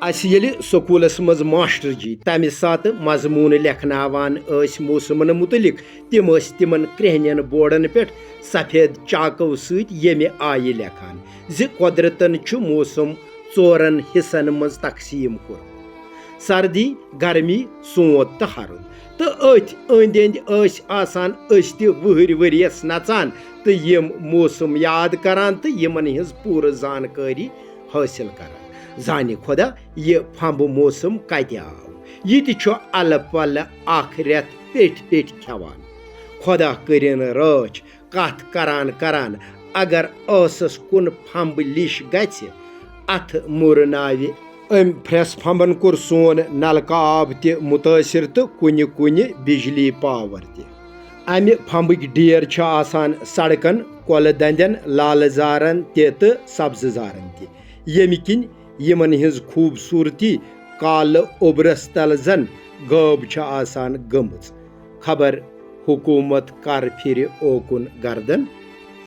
अस येलि schools मज master जी तमि सात मजमून लेखनावान मौसमन मुतलिक तिम तिमन क्रेहन बोर्डन पे सफेद चाको सत येमि आय लेखान ज कुदरतन मौसम चोरन हिस्सन मज तकसीम कोर सर्दी गर्मी सोत तो हरुद तो अथ अंद अंद आसान वहर वरियस नचान तो यम मौसम याद करान तो यमन हिज पूर जानकारी हासिल करान जाने खुदा ये फंब मौसम कत आव यह अल पल अख रेत पेट पेट खेवान खुदा करिन राच कथ करान करान अगर असस कुन फंब लिश गछ अथ मुरनावे अम फ्रेस फंबन कोर सोन नलका आब ते मुतासिर तो कुन कुन बिजली पावर ते अमि फंबक डेर छ आसान सड़कन कोल दंदन लाल जारन ते तो सब्ज जारन ते यमि किन यमन हिज खूबसूरती काल ओबरस तल जन गब छ आसान गमज खबर हुकूमत कर फिर ओकुन गर्दन।